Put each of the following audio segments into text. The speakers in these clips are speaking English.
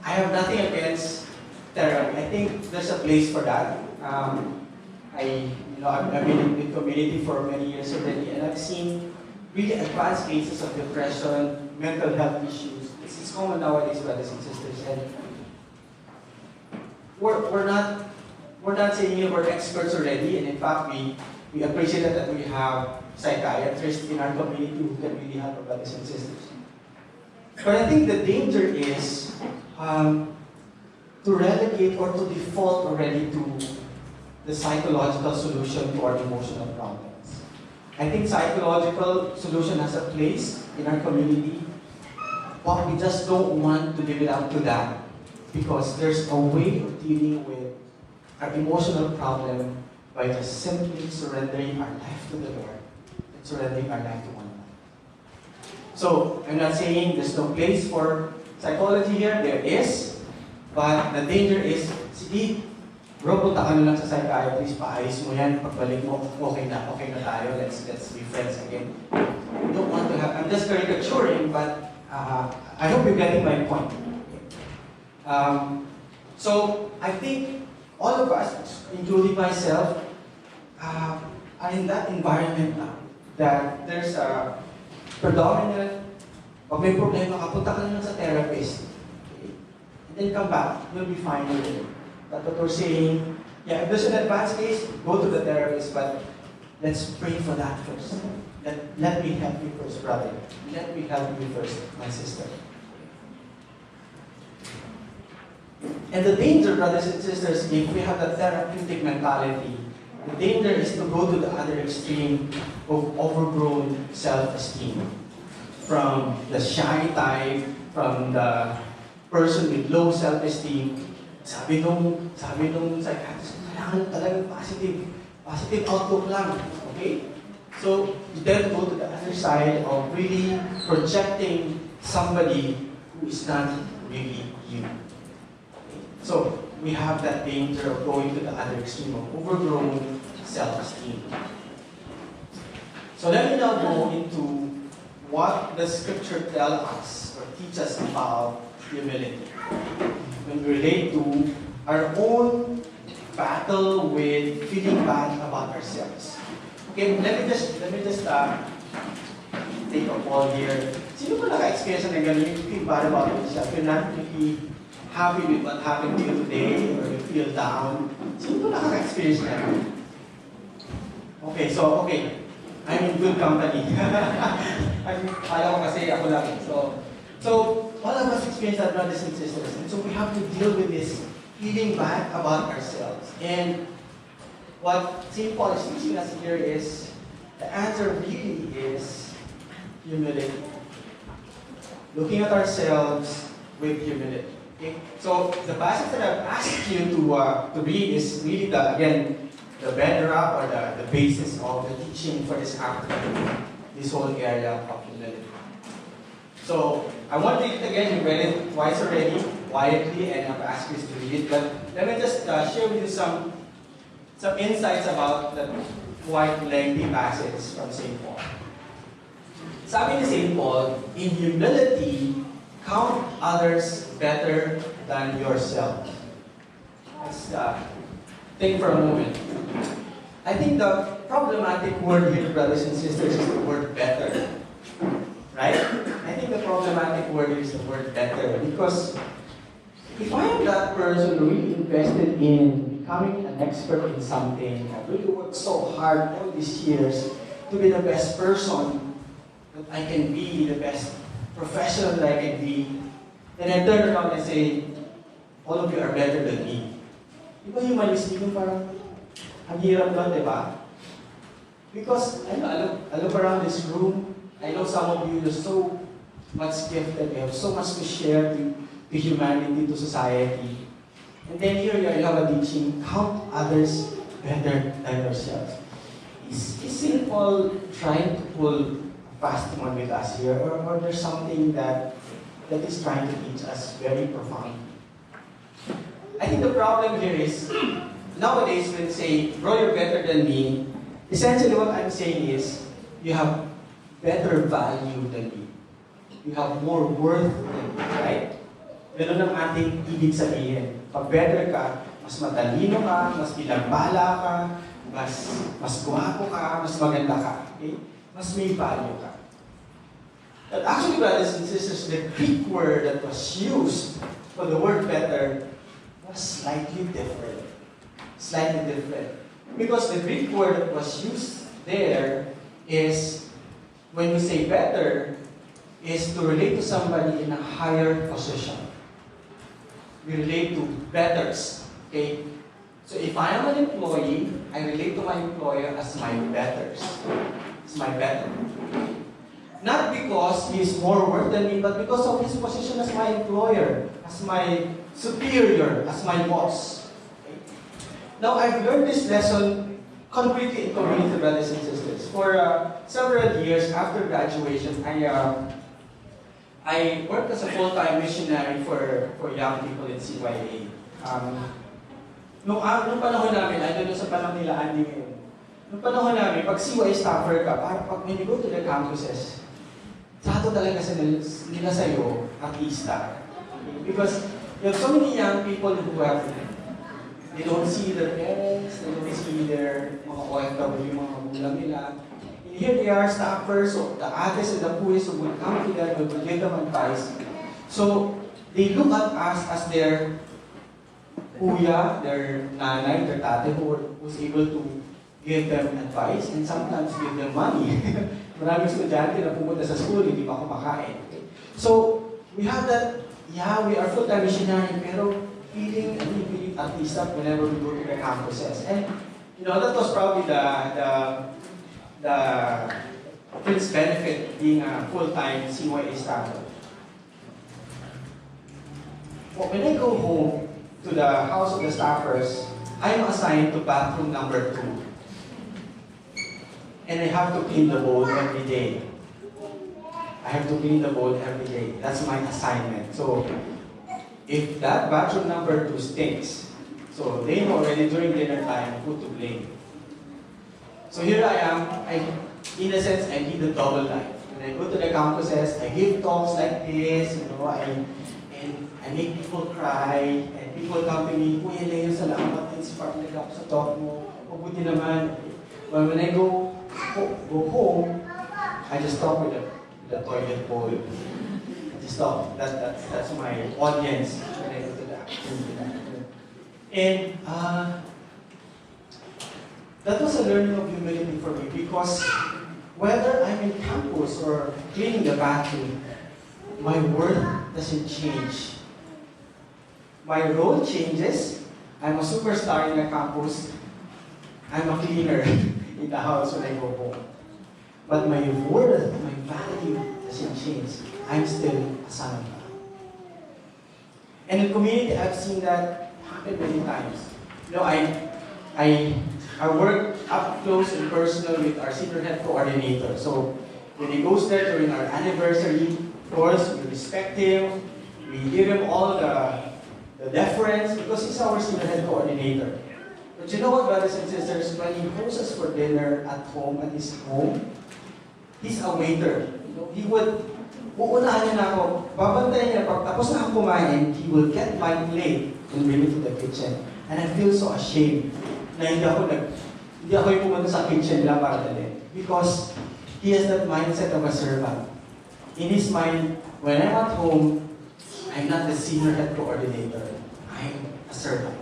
I have nothing against therapy. I think there's a place for that. I've been in the community for many years already, and I've seen really advanced cases of depression, mental health issues. It's common nowadays, brothers and sisters. And we're not saying we're experts already, and in fact, we appreciate that we have psychiatrists in our community who can really help our brothers and sisters. But I think the danger is to relegate or to default already to the psychological solution to our emotional problems. I think psychological solution has a place in our community, but we just don't want to live it up to that because there's a way of dealing with our emotional problem by just simply surrendering our life to the Lord and surrendering our life to one another. So, I'm not saying there's no place for psychology here. There is. But the danger is, sige, bro, punta ka na lang sa psychiatrist, paayos mo yan, pagbalik mo, okay na tayo, let's be friends again. I don't want to have, I'm just caricaturing, but I hope you're getting my point. So, I think all of us, including myself, are in that environment now, that there's a predominant, pag may problema ka, punta ka na lang sa therapist. Okay? And then come back, you'll be fine with it. That's what we're saying. Yeah, if there's an advanced case, go to the therapist, but let's pray for that first. Let me help you first, brother. Let me help you first, my sister. And the danger, brothers and sisters, if we have that therapeutic mentality, the danger is to go to the other extreme of overgrown self-esteem. From the shy type, from the person with low self-esteem, sabi nung psychiatrist, kailangan talagang positive outlook lang. Okay? So, you then go to the other side of really projecting somebody who is not really you. So, we have that danger of going to the other extreme of overgrown self-esteem. So let me now go into what the scripture tells us or teach us about humility. When we relate to our own battle with feeling bad about ourselves. Okay, let me just take a poll here. Sino ba naka-experience na gano'n you feel bad about yourself? You're not really happy with what happened to you today, or you feel down. Sino ba nakaka-experience na? Okay, I'm in good company. Kala ko kasi ako lang. So all of us experience that, brothers and sisters. And so we have to deal with this feeling bad about ourselves. And what St. Paul is teaching us here is, the answer really is humility. Looking at ourselves with humility. Okay? So the passage that I've asked you to read is really the bedrock or the basis of the teaching for this afternoon, this whole area of humility. So I want to read it again. You read it twice already, quietly, and I've asked you to read it. But let me just share with you some insights about the quite lengthy passage from St. Paul. Sabi ni St. Paul, in humility, count others better than yourself. Let's think for a moment. I think the problematic word here, brothers and sisters, is the word better. Right? I think the problematic word is the word better. Because if I am that person really invested in becoming an expert in something, I've really worked so hard all these years to be the best person that I can be, the best professional that I can be, then I turn around and say, all of you are better than me. Di ba humanistic yung parang, ang hirap lang, di ba? Because I look around this room, I know some of you are so much gifted, you have so much to share to humanity, to society. And then here you have a teaching, count others better than yourselves. Is St. Paul trying to pull a fast one with us here, or there's something that is trying to teach us very profound? I think the problem here is, nowadays when say, bro, you're better than me, essentially what I'm saying is, you have better value than me. You have more worth than me, right? Ganun ang ating ibig sabihin. Pag better ka, mas matalino ka, mas pinagbala ka, mas gwapo ka, mas maganda ka. Okay? Mas may value ka. But actually, brothers and sisters, the Greek word that was used for the word better was slightly different. Slightly different. Because the Greek word that was used there is, when we say better, is to relate to somebody in a higher position. We relate to betters. Okay? So if I am an employee, I relate to my employer as my betters. It's my better. Not because he is more worth than me, but because of his position as my employer, as my superior, as my boss. Okay? Now, I've learned this lesson concretely in community, brothers and sisters. For several years after graduation, I worked as a full-time missionary for young people in CYA. Nung panahon namin, I don't know sa panahon nila, Andy ngayon. Nung panahon namin, pag CYA staffer ka, pag when you go to the campuses, sato talaga nila sa'yo, artista. Because you have so many young people who have, they don't see their parents, they don't see their mga OFW, mga magulang nila. And here they are, staffers, so the ates and the puis who will come to them, will give them advice. So, they look at us as their kuya, their nanay, their tate, who's able to give them advice and sometimes give them money. Maraming estudyante na pumunta sa school, hindi pa kumakain. So, we have that, yeah, we are full-time missionary, pero feeling artista whenever we go to the campuses. And, that was probably the first benefit being a full-time CYA staffer. Well, when I go home to the house of the staffers, I'm assigned to bathroom number 2. And I have to clean the bowl every day. I have to clean the bowl every day. That's my assignment. So, if that bathroom number 2 stinks, so they know already during dinner time who to blame. So here I am, in a sense, I need a double life. When I go to the campuses, I give talks like this, I make people cry, and people come to me, Kuya Leo, salamat, inspired talaga ako sa talk mo. Mabuti naman. But when I go home, I just talk with the toilet bowl. I just talk. That's my audience when I go to that. And that was a learning of humility for me, because whether I'm in campus or cleaning the bathroom, my worth doesn't change. My role changes. I'm a superstar in the campus. I'm a cleaner in the house when I go home. But my worth, my value doesn't change. I'm still a son of God. And in community, I've seen that happen many times. I work up close and personal with our senior head coordinator. So when he goes there during our anniversary, of course, we respect him. We give him all the deference because he's our senior head coordinator. But you know what, brothers and sisters, when he hosts us for dinner at his home, he's a waiter. He would, uunahan niya na ako, babantayan niya, pag tapos na ako kumain, he will get my plate and bring it to the kitchen. And I feel so ashamed na hindi ako yung pumunta sa kitchen nila para dali. Because he has that mindset of a servant. In his mind, when I'm at home, I'm not the senior head coordinator. I'm a servant.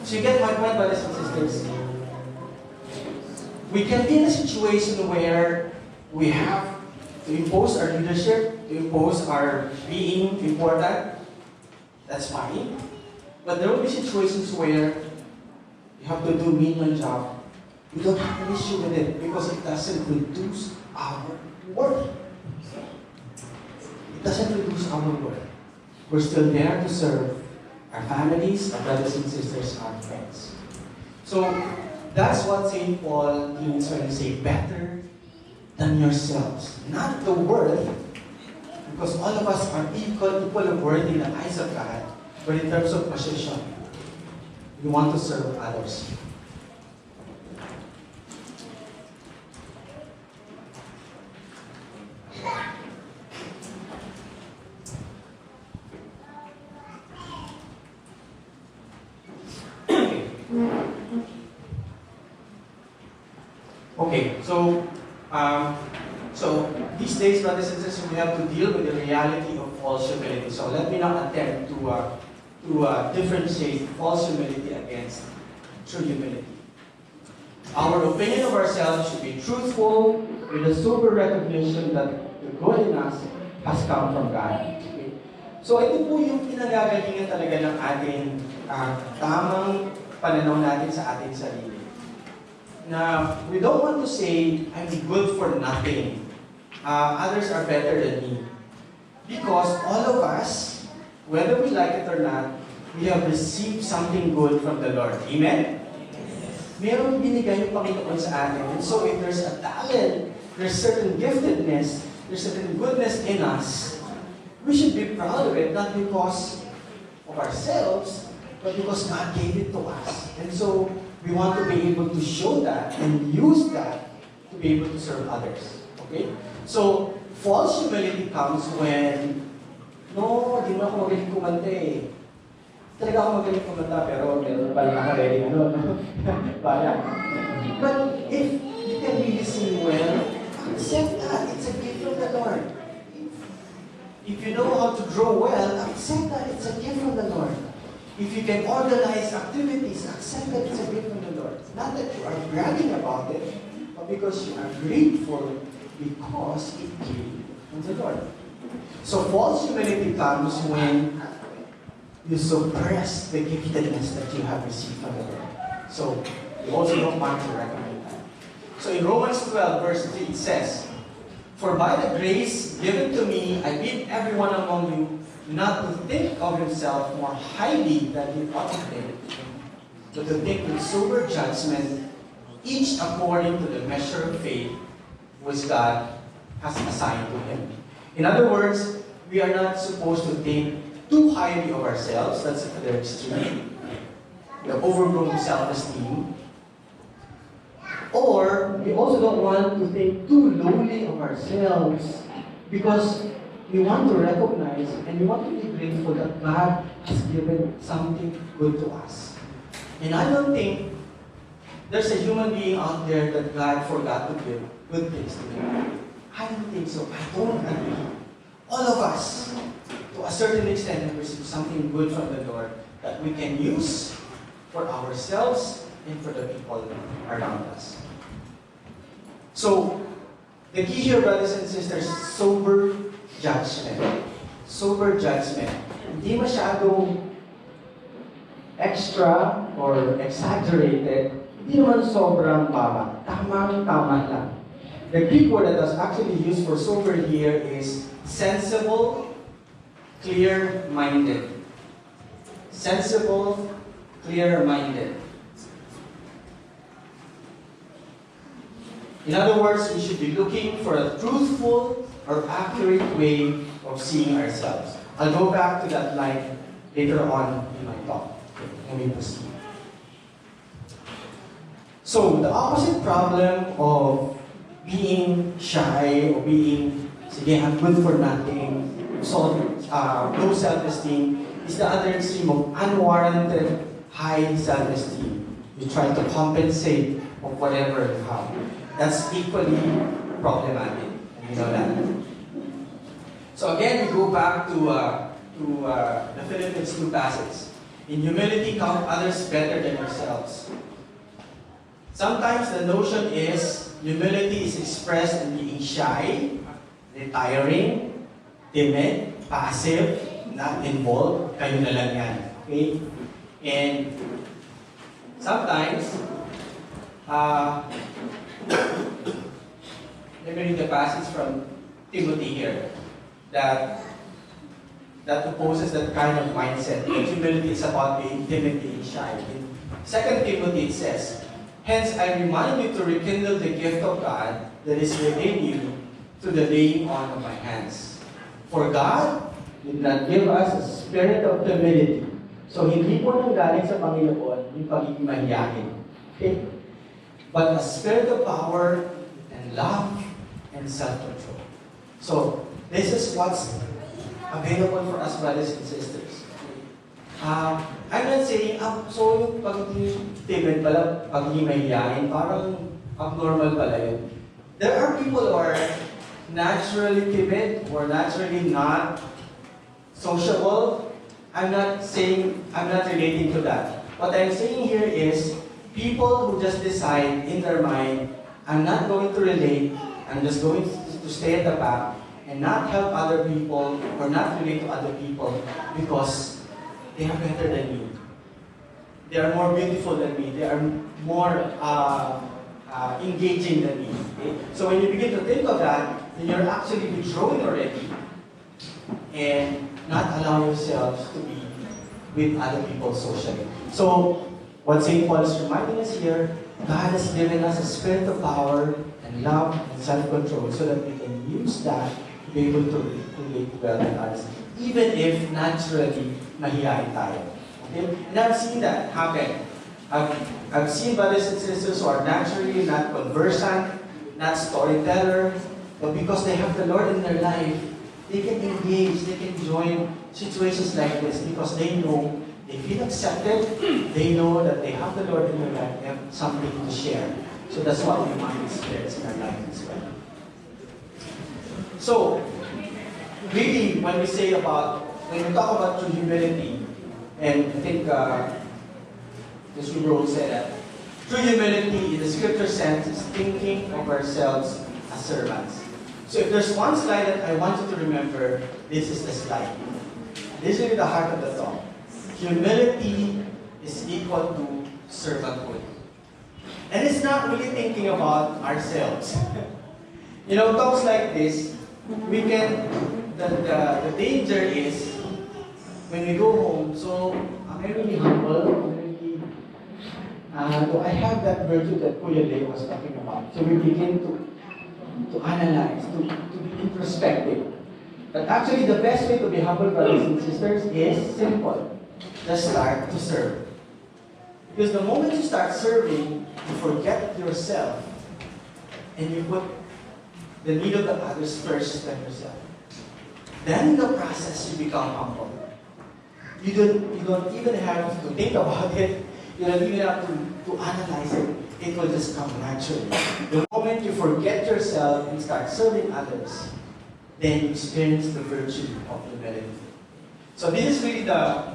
So you get my point, brothers and sisters? We can be in a situation where we have to impose our leadership, to impose our being important. That's fine. But there will be situations where you have to do menial job. We don't have an issue with it because it doesn't reduce our worth. It doesn't reduce our worth. We're still there to serve our families, our brothers and sisters, our friends. So that's what St. Paul means when he say better than yourselves. Not the worth, because all of us are equal of worth in the eyes of God, but in terms of position, we want to serve others. Okay, so these days, brothers and sisters, we have to deal with the reality of false humility. So let me now attempt to differentiate false humility against true humility. Our opinion of ourselves should be truthful with a sober recognition that the good in us has come from God. Okay? So ito po yung pinagagalingan talaga ng ating tamang pananaw natin sa ating sarili. Na we don't want to say, I'm good for nothing. Others are better than me. Because all of us, whether we like it or not, we have received something good from the Lord. Amen? Meron binigay yung Panginoon sa atin. And so if there's a talent, there's certain giftedness, there's certain goodness in us, we should be proud of it, not because of ourselves, but because God gave it to us. And so we want to be able to show that and use that to be able to serve others. Okay? So, false humility comes when, no, di mo ako magaling kumanta eh. Talaga ako magaling kumanta, pero meron pala nakaready ano, bayan. But if you can really sing well, accept that. It's a gift from the Lord. If you know how to draw well, accept that. It's a gift from the Lord. If you can organize activities, accept that it's a gift from the Lord. Not that you are bragging about it, but because you are grateful because it came from the Lord. So false humility comes when you suppress the giftedness that you have received from the Lord. So you also don't want to recognize that. So in Romans 12, verse 3, it says, "For by the grace given to me, I bid everyone among you not to think of himself more highly than he ought to think, but to think with sober judgment, each according to the measure of faith which God has assigned to him." In other words, we are not supposed to think too highly of ourselves. That's the extreme. The overgrown self-esteem. Or, we also don't want to think too lowly of ourselves because we want to recognize and we want to be grateful that God has given something good to us. And I don't think there's a human being out there that God forgot to give good things to him. I don't think so. I don't agree. All of us, to a certain extent, have received something good from the Lord that we can use for ourselves and for the people around us. So, the key here, brothers and sisters, sober judgment. Sober judgment. Hindi masyadong extra or exaggerated. Hindi naman sobrang baba. Tamang-tama lang. The Greek word that is actually used for sober here is sensible, clear-minded. Sensible, clear-minded. In other words, we should be looking for a truthful or accurate way of seeing ourselves. I'll go back to that line later on in my talk. Let me proceed. So, the opposite problem of being shy or being, sige, I'm good for nothing, so low self-esteem, is the other extreme of unwarranted high self-esteem. You try to compensate of whatever you have. That's equally problematic. You know that. So again, we go back to the Philippians 2 passage. In humility, count others better than yourselves. Sometimes the notion is humility is expressed in being shy, retiring, timid, passive, not involved. Kayo na lang yan. Okay? And sometimes, let me read the passage from Timothy here that opposes that kind of mindset. Humility is about being timid, being shy. In 2 Timothy it says, "Hence I remind you to rekindle the gift of God that is within you through the laying on of my hands. For God did not give us a spirit of timidity." So hindi po nang galing sa Panginoon yung pagiging mahiyain. Okay? But a spirit of power and love and self-control. So, this is what's available for us, brothers and sisters. I'm not saying, so yung pagiging timid pala, pagiging mahihayin, parang abnormal pala yun. There are people who are naturally timid or naturally not sociable. I'm not relating to that. What I'm saying here is, people who just decide in their mind, I'm not going to relate, I'm just going to stay at the back and not help other people or not relate to other people because they are better than me. They are more beautiful than me. They are more engaging than me. Okay? So when you begin to think of that, then you're actually withdrawing already and not allow yourselves to be with other people socially. So what St. Paul is reminding us here, God has given us a spirit of power and love and self-control so that we can use that to be able to relate well with others, even if naturally mahihayin tayo. Okay? And I've seen that happen. I've seen brothers and sisters who are naturally not conversant, not storyteller, but because they have the Lord in their life, they can engage, they can join situations like this because they know, they feel accepted, they know that they have the Lord in their life, they have something to share. So that's what we want to experience in our life as well. So, really, when we talk about true humility, and I think Mr. Rose said that, true humility in the scripture sense is thinking of ourselves as servants. So if there's one slide that I want you to remember, this is the slide. This is really the heart of the thought. Humility is equal to servanthood. And it's not really thinking about ourselves. Talks like this, the danger is, when we go home, so am I really humble? Do I have that virtue that Kuya Leo was talking about? So we begin to analyze, to be introspective. But actually, the best way to be humble, brothers and sisters, is simple. Just start to serve. Because the moment you start serving, you forget yourself and you put the need of the others first than yourself. Then in the process, you become humble. You don't even have to think about it. You don't even have to analyze it. It will just come naturally. The moment you forget yourself and start serving others, then you experience the virtue of humility. So this is really the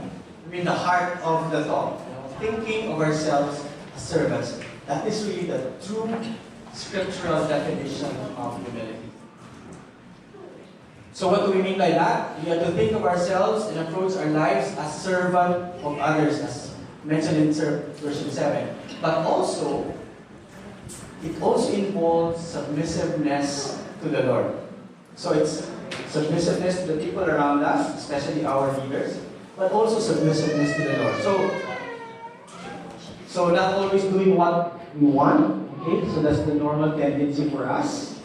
heart of the thought. Thinking of ourselves as servants. That is really the true scriptural definition of humility. So what do we mean by that? We have to think of ourselves and approach our lives as servant of others, as mentioned in verse 7. But also, it also involves submissiveness to the Lord. So it's submissiveness to the people around us, especially our leaders, but also submissiveness to the Lord. So not always doing what we want, okay? So that's the normal tendency for us.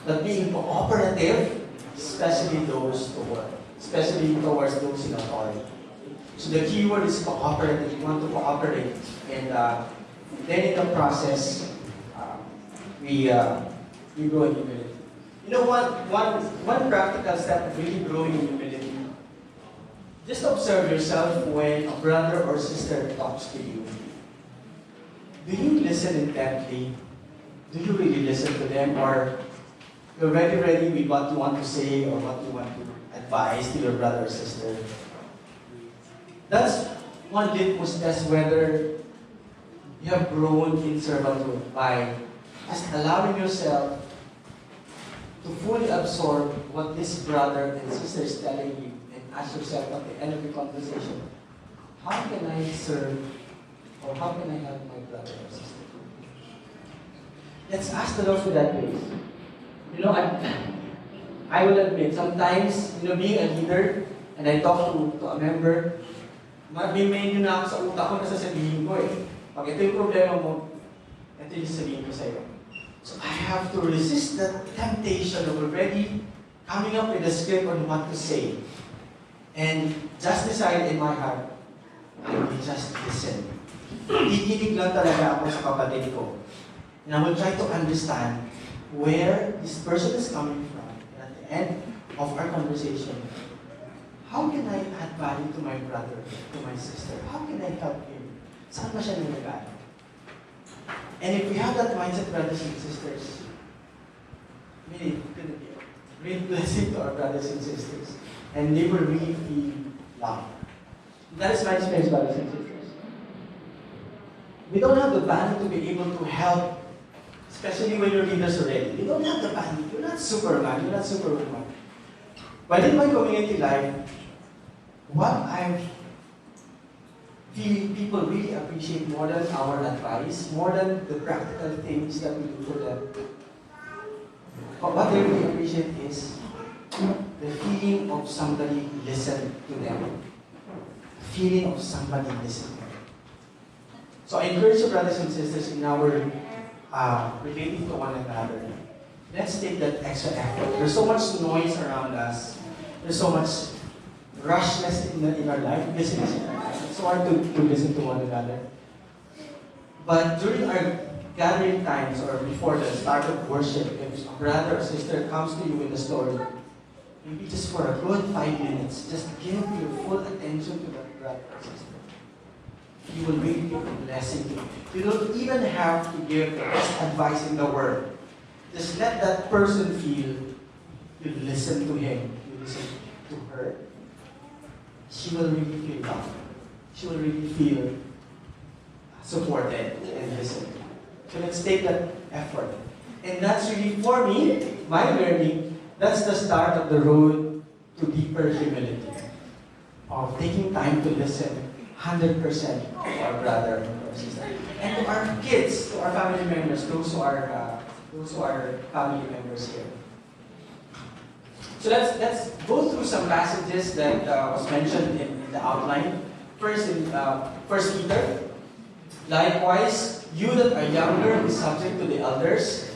But being cooperative, especially towards those in authority. So the key word is cooperative. You want to cooperate, and then in the process, we grow in humility. One practical step of really growing in humility. Just observe yourself when a brother or sister talks to you. Do you listen intently? Do you really listen to them, or you're very ready with what you want to say or what you want to advise to your brother or sister? That's one litmus test whether you have grown in servanthood by just allowing yourself to fully absorb what this brother and sister is telling you, and ask yourself at the end of the conversation, how can I serve or how can I help my brother or sister? Let's ask the Lord for that grace. I will admit, sometimes, being a leader, and I talk to a member, may na ako sa utak ko na sasabihin ko eh. Pag ito yung problema mo, ito yung sasabihin ko sa'yo. So I have to resist the temptation of already coming up with a script on what to say. And just decide in my heart, I will just listen. Kikinig lang talaga ako sa kapatid ko. And I will try to understand where this person is coming from. And at the end of our conversation, how can I add value to my brother, to my sister? How can I help him? Saan ba siya nilagay? And if we have that mindset, brothers and sisters, really, it's going to be a great blessing to our brothers and sisters. And they will really feel loved. That is my experience, brothers and sisters. We don't have the value to be able to help, especially when you're leaders already. You don't have the value. You're not Superman. You're not Superwoman. But in my community life, what I feel people really appreciate more than our advice, more than the practical things that we do for them, but what they really appreciate is the feeling of somebody listened to them. The feeling of somebody listened to them. So I encourage you, brothers and sisters, in our relating to one another, let's take that extra effort. There's so much noise around us. There's so much rushness in our life, busyness in our life. It's so hard to listen to one another. But during our gathering times or before the start of worship, if a brother or sister comes to you in the store, maybe just for a good 5 minutes, just give your full attention to that brother or sister. You will really be a blessing to you. You don't even have to give the best advice in the world. Just let that person feel you listen to him, you listen to her. She will really feel loved. She will really feel supported and listened. So let's take that effort. And that's really, for me, my learning, that's the start of the road to deeper humility. Of taking time to listen 100% to our brother or sister. And to our kids, to our family members, those who are family members here. So let's go through some passages that was mentioned in the outline. First in 1 Peter. Likewise, you that are younger, be subject to the elders.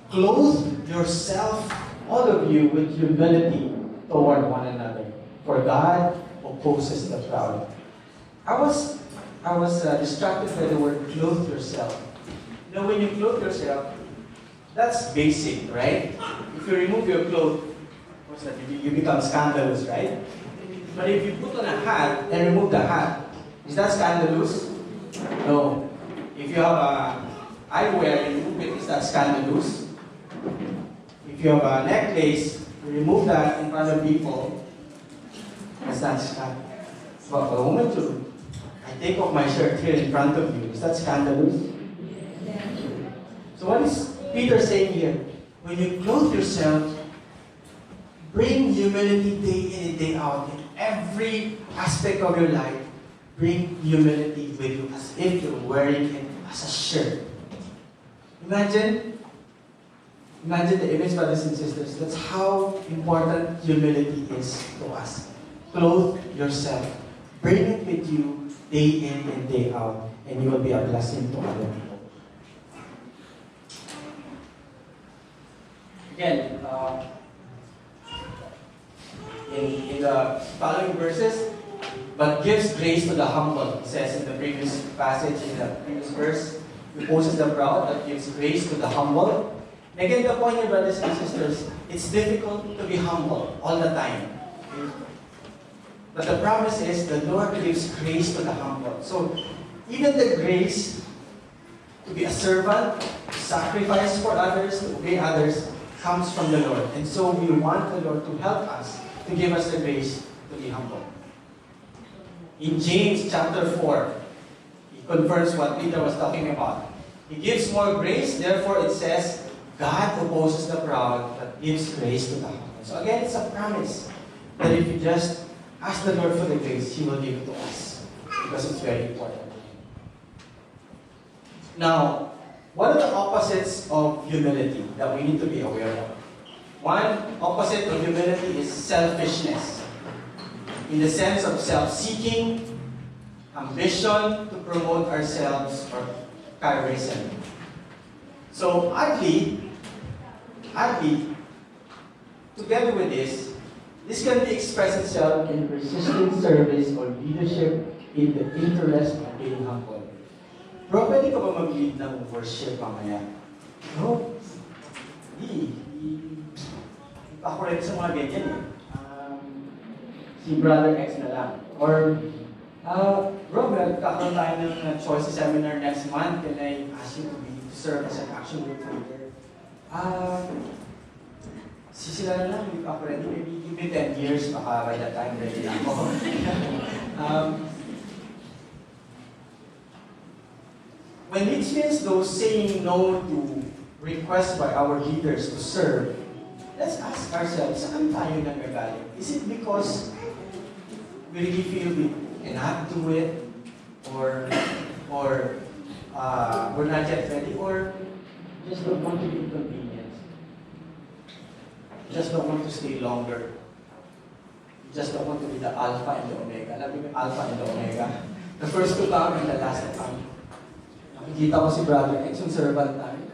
Clothe yourself, all of you, with humility toward one another. For God opposes the proud. I was distracted by the word clothe yourself. You know, when you clothe yourself, that's basic, right? If you remove your clothes, what's that? You become scandalous, right? But if you put on a hat and remove the hat, is that scandalous? No. If you have a eyewear and remove it, is that scandalous? If you have a necklace, you remove that in front of people, is that scandalous? But the moment I take off my shirt here in front of you, is that scandalous? So what is Peter saying here? When you clothe yourself, bring humility day in and day out. In every aspect of your life, bring humility with you as if you're wearing it as a shirt. Imagine the image, brothers and sisters. That's how important humility is to us. Clothe yourself. Bring it with you day in and day out, and you will be a blessing to other people. Again, in the following verses, but gives grace to the humble. It says in the previous passage, in the previous verse, he opposes the proud, but gives grace to the humble. And again, the point here, brothers and sisters, it's difficult to be humble all the time. Okay? But the promise is the Lord gives grace to the humble. So even the grace to be a servant, to sacrifice for others, to obey others, comes from the Lord. And so we want the Lord to help us, to give us the grace to be humble. In James chapter 4, he confirms what Peter was talking about. He gives more grace, therefore it says, God opposes the proud, but gives grace to the humble. So again, it's a promise that if you just ask the Lord for the grace, He will give it to us. Because it's very important. Now, what are the opposites of humility that we need to be aware of? One opposite of humility is selfishness. In the sense of self-seeking, ambition to promote ourselves, or charism. So, oddly, together with this can be expressed itself in persistent service or leadership in the interest of being humble. Bro, pwede ka ba mag-lead ng worship mamaya? No. Ako rin sa mga ganyan eh. si Brother X na lang. Or, bro, kakaroon tayo ng choice seminar next month. Can I ask you to serve as an action group leader? Sila na lang, hindi pa ako ready. Maybe give me 10 years, baka by that time ready na ako. When we experience those saying no to requests by our leaders to serve, let's ask ourselves, saan tayo nagagaling? Is it because we really feel we cannot do it, or we're not yet ready, or just don't want to be inconvenienced? Just don't want to stay longer. Just don't want to be the alpha and the omega. Alam mo yung alpha and the omega? The first to come and the last to come. Nakikita ko si Brother X, yung servant namin.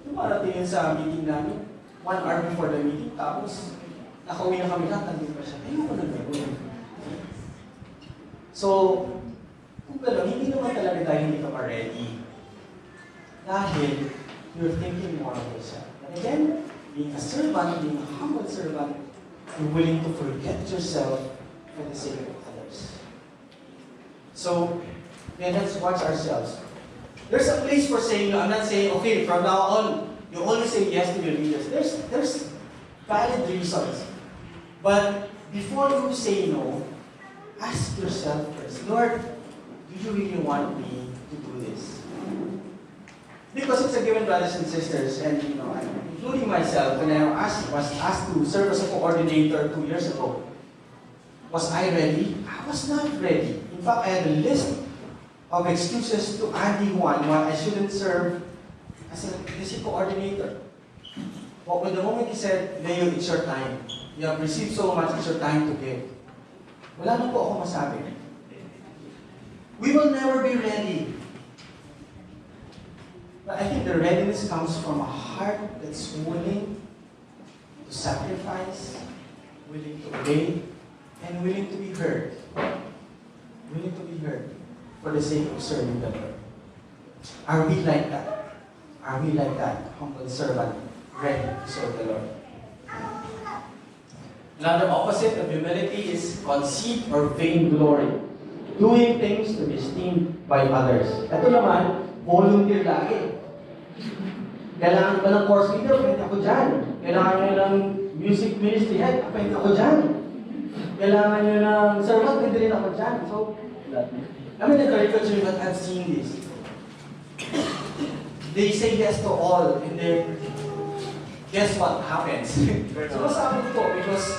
Yung parating yun sa meeting namin, 1 hour before the meeting, tapos nakauwi na kami lahat, nandun pa siya. Ayun ko na gagawin. So, kung gano'n, hindi naman talaga tayo hindi ka pa-ready. Dahil, you're thinking more of yourself. And again, being a servant, being a humble servant, you're willing to forget yourself for the sake of others. So, then let's watch ourselves. There's a place for saying no. I'm not saying, okay, from now on, you only say yes to your leaders. There's valid reasons. But before you say no, ask yourself first, Lord, do you really want me to do this? Because it's a given, brothers and sisters, and including myself, when I was asked to serve as a coordinator 2 years ago, was I ready? I was not ready. In fact, I had a list of excuses to Andy Juan why I shouldn't serve as a district coordinator. But when the moment he said, Leo, it's your time. You have received so much, it's your time to give. Wala na po ako masabi. We will never be ready. But I think the readiness comes from a heart that's willing to sacrifice, willing to obey, and willing to be heard. Willing to be heard for the sake of serving the Lord. Are we like that? Are we like that humble servant, ready to serve the Lord? Another opposite of humility is conceit or vainglory. Doing things to be esteemed by others. Ito naman, volunteer lagi. Kailangan ba ng course leader? Pwede ako dyan. Kailangan nyo ng music ministry head? Pwede ako dyan. Kailangan nyo ng servant? Pwede rin ako dyan. So, I mean, the caricature that I've seen this. They say yes to all, and then guess what happens? So, masabi ko, because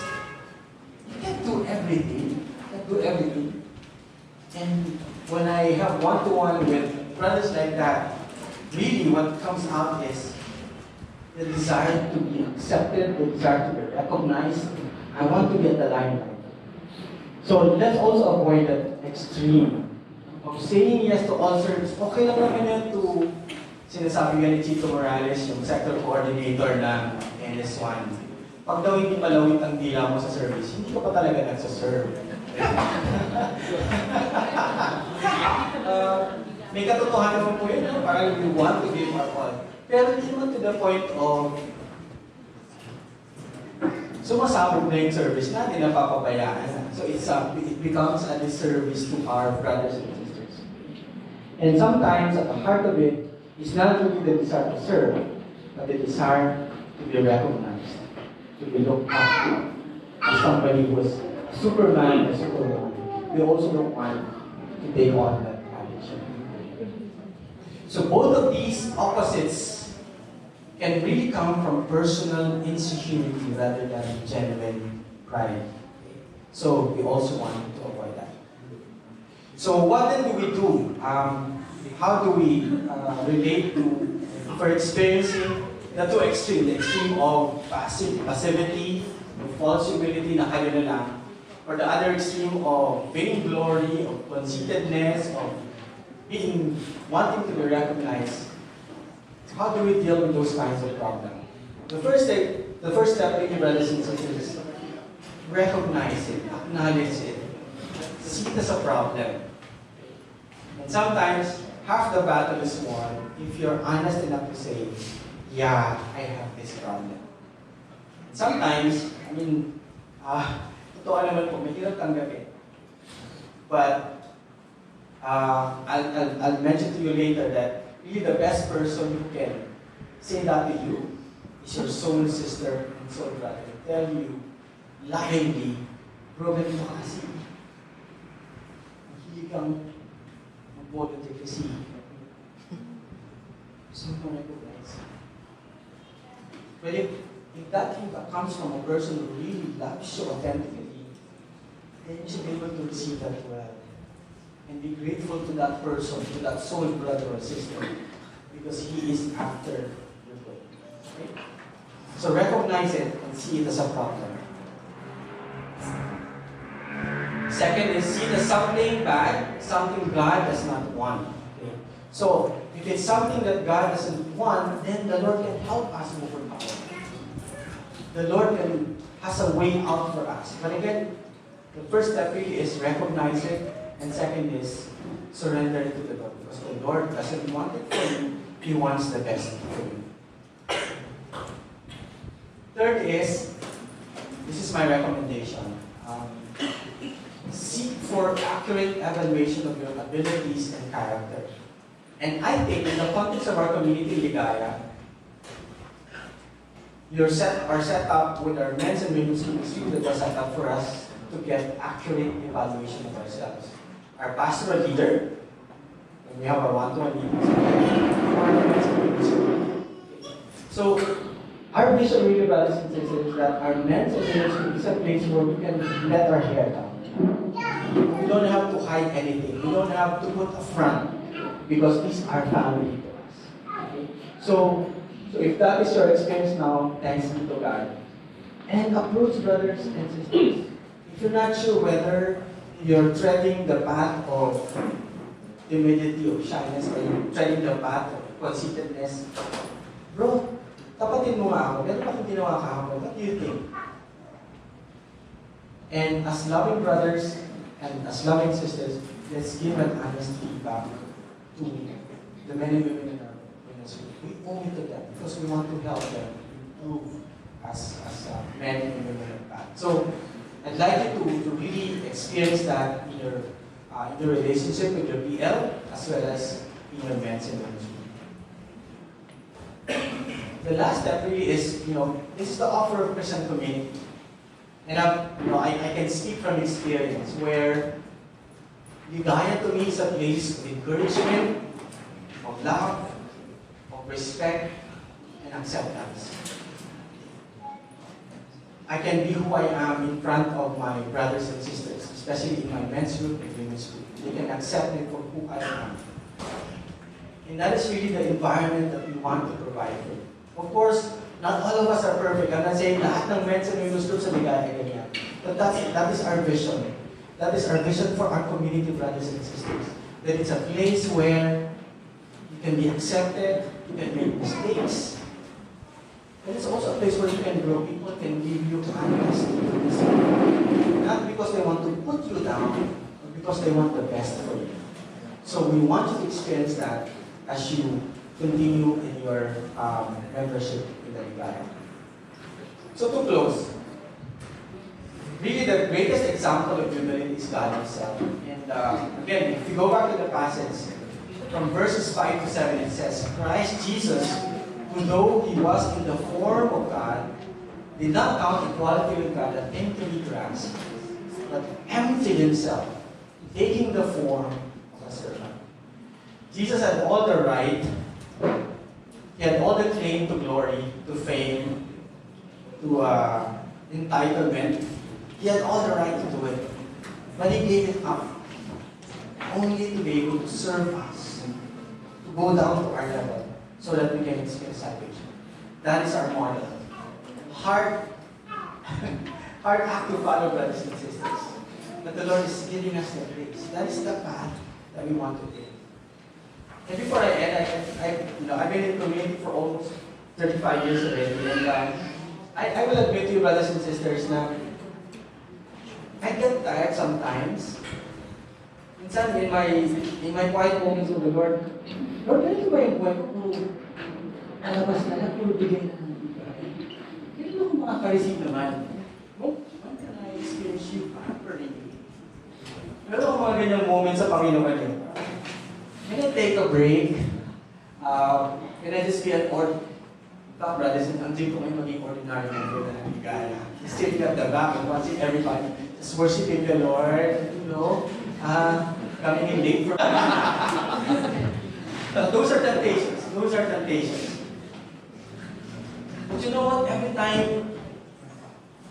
you can't do everything. You can't do everything. And when I have one-to-one with brothers like that, really what comes out is the desire to be accepted, the desire to be recognized. I want to get the limelight. So let's also avoid that extreme of saying yes to all service. Okay lang naman yun to sinasabi nga ni Chito Morales, yung sector coordinator ng NS1. Pag daw hindi malawit ang dila mo sa service, hindi ka pa talaga nagsaserve. May katotohanan naman po yun, parang we want to give our all. Pero hindi naman to the point of sumasabog na yung service natin, napapabayaan. So it becomes a disservice to our brothers and sisters. And sometimes, at the heart of it, is not really the desire to serve, but the desire to be recognized, to be looked up to, as somebody who is a superman, a superwoman. We also don't want to take on that addiction. So both of these opposites can really come from personal insecurity rather than genuine pride. So we also want to avoid that. So what then do we do? How do we relate to, for experiencing the two extremes, the extreme of passivity, false humility na kayo na lang, or the other extreme of vainglory, of conceitedness, of wanting to be recognized? How do we deal with those kinds of problems? The first step, brothers and sisters, is recognize it, acknowledge it, see it as a problem. And sometimes, half the battle is won if you're honest enough to say, yeah, I have this problem. Sometimes, totoo naman po, mahirap tanggapin. But, I'll mention to you later that really the best person who can say that to you is your soul sister and soul brother. Tell you, lovingly, bro, ganito ka kasi. Mahilig kang mag-volunteer kasi. So, recognize. But if that thing that comes from a person who really loves you authentically, then you should be able to receive that well. And be grateful to that person, to that soul brother or sister, because he is after your good. Okay? So recognize it and see it as a problem. Second is see it as something bad, something God does not want. Okay? So if it's something that God doesn't want, then the Lord can help us overcome it. The Lord has a way out for us. But again, the first step really is recognize it, and second is surrender it to the Lord. Because the Lord doesn't want it for you, He wants the best for you. Third is, this is my recommendation. Seek for accurate evaluation of your abilities and character. And I think in the context of our community, Ligaya, our setup with our men's and women's ministry was set up for us to get accurate evaluation of ourselves. Our pastoral leader, when we have our one-to-one meetings, so our vision really, brothers and sisters, is that our men's and women's ministry is a place where we can let our hair down. We don't have to hide anything. We don't have to put a front because these are family to us. Okay? So if that is your experience now, thanks be to God. And approach brothers and sisters. If you're not sure whether you're treading the path of timidity or shyness, or you're treading the path of conceitedness, bro, tapatin mo nga ako. Ganun akong ginawa kahapon. What do you think? And as loving brothers and as loving sisters, let's give an honest feedback to the men and women in our ministry. We owe it to them because we want to help them improve as men and women of God. So I'd like you to really experience that in your relationship with your BL as well as in your men's and women's group. The last step really is, this is the offer of Christian community. And I can speak from experience where Ligaya to me is a place of encouragement, of love, of respect, and acceptance. I can be who I am in front of my brothers and sisters, especially in my men's group and women's group. They can accept me for who I am. And that is really the environment that we want to provide for you. Of course, not all of us are perfect. I'm not saying lahat ng men's and women's groups sa Ligaya ganyan. But that is our vision. That is our vision for our community, brothers and sisters. That it's a place where you can be accepted, you can make mistakes. And it's also a place where you can grow. People can give you honest criticism. Not because they want to put you down, but because they want the best for you. So we want you to experience that as you continue in your membership in the Ligaya. So to close, really the greatest example of humility is God Himself. And again, if you go back to the passage, from verses 5 to 7, it says, Christ Jesus, who though He was in the form of God, did not count equality with God a thing to be grasped, but emptied Himself, taking the form of a servant. Jesus had all the right, He had all the claim to glory, to fame, to entitlement. He had all the right to do it. But He gave it up, only to be able to serve us, to go down to our level, so that we can experience salvation. That is our model. Hard act to follow, brothers and sisters. But the Lord is giving us the grace. That is the path that we want to take. And before I end, I've been in community for almost 35 years already, and I will admit to you, brothers and sisters, na I get tired sometimes. Minsan, in my quiet moments with the Lord, ganito ba yung buhay ko? Puro alabas na lang, puro bigay na ng ibigay. Ganito ako makaka-receive naman. When can I experience you ganyang moment sa Panginoon eh. Can I take a break? Can I just be an brothers and ang dream ko ngayon maging ordinary member na ng Ligaya. Sitting at the back and watching everybody just worshiping the Lord, you know, coming in late for those are temptations. Those are temptations. But you know what? Every time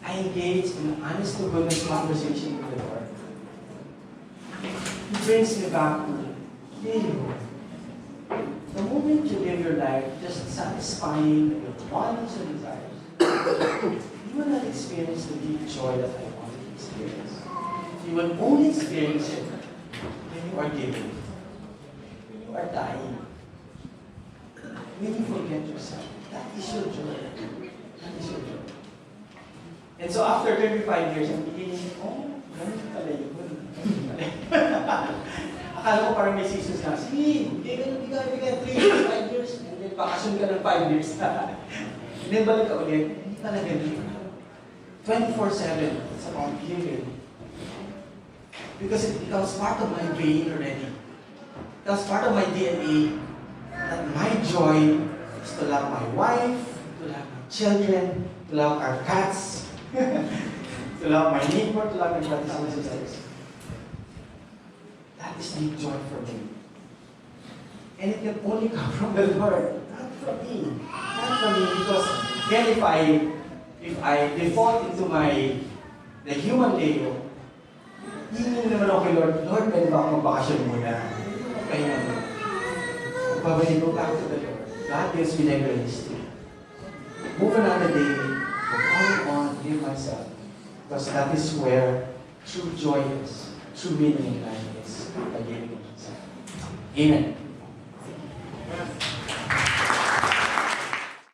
I engage in an honest to goodness conversation with the Lord, He brings me back to, hey, the moment you live your life just satisfying your wants and desires, you will not experience the deep joy that I want to experience. You will only experience it when you are giving, when you are dying, when you forget yourself. That is your joy. That is your joy. And so after 35 years, I'm beginning, ganun pala yun. Akala ko parang may seasons na, sige, bigay 3 years, 5 years, and then bakasyon ka ng 5 years. And then balik ka ulit, hindi talaga dito. 24/7, it's about giving. Because it becomes part of my brain already. It becomes part of my DNA that my joy is to love my wife, to love my children, to love our cats, to love my neighbor, to love my brothers and sisters. That is deep joy for me. And it can only come from the Lord, not from me. Not from me, because then if I default into the human Leo, hingin naman ako kay Lord, Lord, pwede ba ako magbakasyon muna? Kaya naman. Babalik ko back to the Lord. God gives me the grace to move another day, go on, live myself. Because that is where true joy is, true meaning in life is. By giving of himself. Amen.